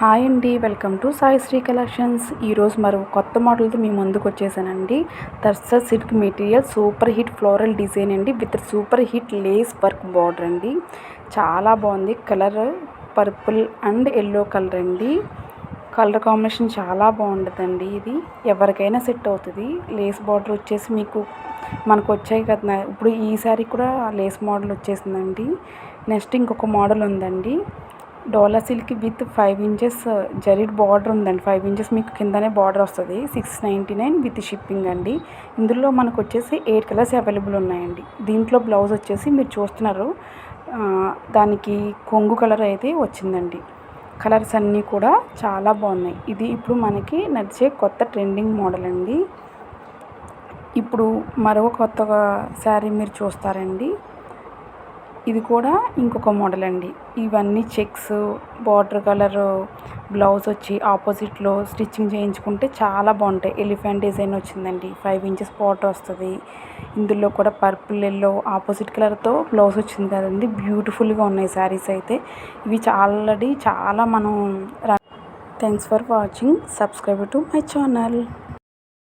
Hi అండి, welcome to Sai Sri collections. ఈరోజు మరో కొత్త మోడల్తో మీ ముందుకు వచ్చేసానండి. Tussar silk material super hit floral design అండి, with super hit lace work border అండి. చాలా బాగుంది. Colour purple and yellow colour అండి. కలర్ కాంబినేషన్ చాలా బాగుంటుందండి. ఇది ఎవరికైనా సెట్ అవుతుంది. లేస్ బార్డర్ వచ్చేసి మీకు మనకు వచ్చాయి కదా, ఇప్పుడు ఈ సారీ కూడా లేస్ మోడల్ వచ్చేసిందండి. నెక్స్ట్ ఇంకొక మోడల్ ఉందండి, డోలా సిల్క్ విత్ 5 ఇంచెస్ జరీడ్ బార్డర్ ఉందండి. 5 ఇంచెస్ మీకు కిందనే బార్డర్ వస్తుంది. 699 విత్ షిప్పింగ్ అండి. ఇందులో మనకు వచ్చేసి 8 కలర్స్ అవైలబుల్ ఉన్నాయండి. దీంట్లో బ్లౌజ్ వచ్చేసి మీరు చూస్తున్నారు, దానికి కొంగు కలర్ అయితే వచ్చిందండి. కలర్స్ అన్నీ కూడా చాలా బాగున్నాయి. ఇది ఇప్పుడు మనకి నడిచే కొత్త ట్రెండింగ్ మోడల్ అండి. ఇప్పుడు మరో కొత్తగా శారీ మీరు చూస్తారండి. ఇది కూడా ఇంకొక మోడల్ అండి. ఇవన్నీ చెక్స్ బార్డర్ కలర్ బ్లౌజ్ వచ్చి ఆపోజిట్లో స్టిచ్చింగ్ చేయించుకుంటే చాలా బాగుంటాయి. ఎలిఫెంట్ డిజైన్ వచ్చిందండి. 5 ఇంచెస్ బార్డర్ వస్తుంది. ఇందులో కూడా పర్పుల్ ఎల్లో ఆపోజిట్ కలర్తో బ్లౌజ్ వచ్చింది కదండి. బ్యూటిఫుల్గా ఉన్నాయి శారీస్ అయితే. ఇవి ఆల్రెడీ చాలా మనం. Thanks for watching. Subscribe to my channel.